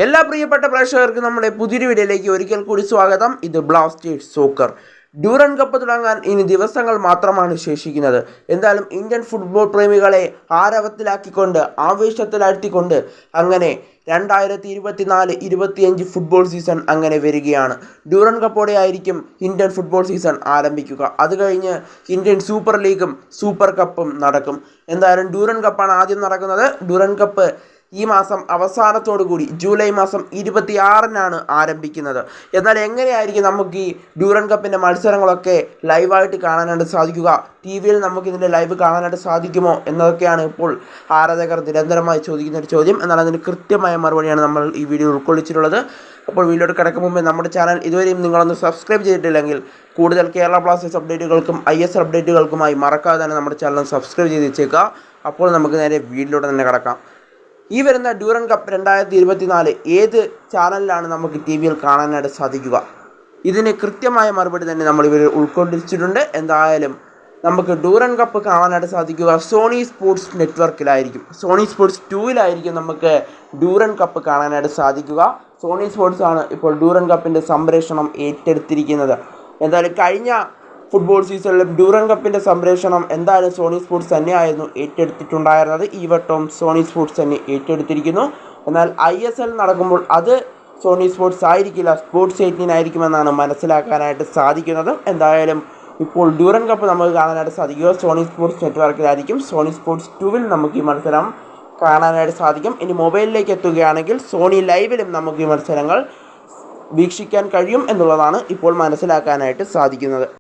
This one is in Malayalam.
എല്ലാ പ്രിയപ്പെട്ട പ്രേക്ഷകർക്കും നമ്മുടെ പുതിയൊരു വീഡിയോയിലേക്ക് ഒരിക്കൽ കൂടി സ്വാഗതം. ഇത് ബ്ലാസ്റ്റേഴ്സ് സോക്കർ. ഡ്യൂറൻ കപ്പ് തുടങ്ങാൻ ഇനി ദിവസങ്ങൾ മാത്രമാണ് ശേഷിക്കുന്നത്. എന്തായാലും ഇന്ത്യൻ ഫുട്ബോൾ പ്രേമികളെ ആരവത്തിലാക്കിക്കൊണ്ട് ആവേശത്തിലാഴ്ത്തിക്കൊണ്ട് അങ്ങനെ 2024-25 ഫുട്ബോൾ സീസൺ അങ്ങനെ വരികയാണ്. ഡ്യൂറൻ കപ്പോടെ ആയിരിക്കും ഇന്ത്യൻ ഫുട്ബോൾ സീസൺ ആരംഭിക്കുക. അത് കഴിഞ്ഞ് ഇന്ത്യൻ സൂപ്പർ ലീഗും സൂപ്പർ കപ്പും നടക്കും. എന്തായാലും ഡ്യൂറൻ കപ്പാണ് ആദ്യം നടക്കുന്നത്. ഡ്യൂറൻ കപ്പ് ഈ മാസം അവസാനത്തോടുകൂടി ജൂലൈ മാസം 26-നാണ് ആരംഭിക്കുന്നത്. എന്നാൽ എങ്ങനെയായിരിക്കും നമുക്ക് ഈ ഡ്യൂറൻ കപ്പിൻ്റെ മത്സരങ്ങളൊക്കെ ലൈവായിട്ട് കാണാനായിട്ട് സാധിക്കുക? ടി വിയിൽ നമുക്കിതിൻ്റെ ലൈവ് കാണാനായിട്ട് സാധിക്കുമോ എന്നതൊക്കെയാണ് ഇപ്പോൾ ആരാധകർ നിരന്തരമായി ചോദിക്കുന്ന ഒരു ചോദ്യം. എന്നാൽ അതിന് കൃത്യമായ മറുപടിയാണ് നമ്മൾ ഈ വീഡിയോ ഉൾക്കൊള്ളിച്ചിട്ടുള്ളത്. അപ്പോൾ വീഡിയോയുടെ കിടക്കും മുമ്പേ നമ്മുടെ ചാനൽ ഇതുവരെയും നിങ്ങളൊന്ന് സബ്സ്ക്രൈബ് ചെയ്തിട്ടില്ലെങ്കിൽ കൂടുതൽ കേരള ബ്ലാസ്റ്റേഴ്സ് അപ്ഡേറ്റുകൾക്കും ISL അപ്ഡേറ്റുകൾക്കുമായി മറക്കാതെ തന്നെ നമ്മുടെ ചാനൽ സബ്സ്ക്രൈബ് ചെയ്ത് വെച്ചേക്കുക. അപ്പോൾ നമുക്ക് നേരെ വീഡിയോയിലൂടെ തന്നെ കിടക്കാം. ഈ വരുന്ന ഡ്യൂറൻ കപ്പ് 2024 ഏത് ചാനലിലാണ് നമുക്ക് ടി വിയിൽ കാണാനായിട്ട് സാധിക്കുക? ഇതിന് കൃത്യമായ മറുപടി തന്നെ നമ്മൾ ഇവർ ഉൾക്കൊള്ളിച്ചിട്ടുണ്ട്. എന്തായാലും നമുക്ക് ഡ്യൂറൻ കപ്പ് കാണാനായിട്ട് സാധിക്കുക സോണി സ്പോർട്സ് നെറ്റ്വർക്കിലായിരിക്കും. സോണി സ്പോർട്സ് 2-ലായിരിക്കും നമുക്ക് ഡ്യൂറൻ കപ്പ് കാണാനായിട്ട് സാധിക്കുക. സോണി സ്പോർട്സ് ആണ് ഇപ്പോൾ ഡ്യൂറൻ കപ്പിൻ്റെ സംപ്രേഷണം ഏറ്റെടുത്തിരിക്കുന്നത്. എന്തായാലും കഴിഞ്ഞ ഫുട്ബോൾ സീസണിലും ഡ്യൂറൻ കപ്പിൻ്റെ സംപ്രേഷണം എന്തായാലും സോണി സ്പോർട്സ് തന്നെയായിരുന്നു ഏറ്റെടുത്തിട്ടുണ്ടായിരുന്നത്. ഈ വട്ടവും സോണി സ്പോർട്സ് തന്നെ ഏറ്റെടുത്തിരിക്കുന്നു. എന്നാൽ ISL നടക്കുമ്പോൾ അത് സോണി സ്പോർട്സ് ആയിരിക്കില്ല, സ്പോർട്സ് 18 മനസ്സിലാക്കാനായിട്ട് സാധിക്കുന്നത്. എന്തായാലും ഇപ്പോൾ ഡ്യൂറൻ കപ്പ് നമുക്ക് കാണാനായിട്ട് സാധിക്കുക സോണി സ്പോർട്സ് നെറ്റ്വർക്കിലായിരിക്കും. സോണി സ്പോർട്സ് 2-ൽ നമുക്ക് ഈ മത്സരം കാണാനായിട്ട് സാധിക്കും. ഇനി മൊബൈലിലേക്ക് എത്തുകയാണെങ്കിൽ സോണി ലൈവിലും നമുക്ക് ഈ മത്സരങ്ങൾ വീക്ഷിക്കാൻ കഴിയും എന്നുള്ളതാണ് ഇപ്പോൾ മനസ്സിലാക്കാനായിട്ട് സാധിക്കുന്നത്.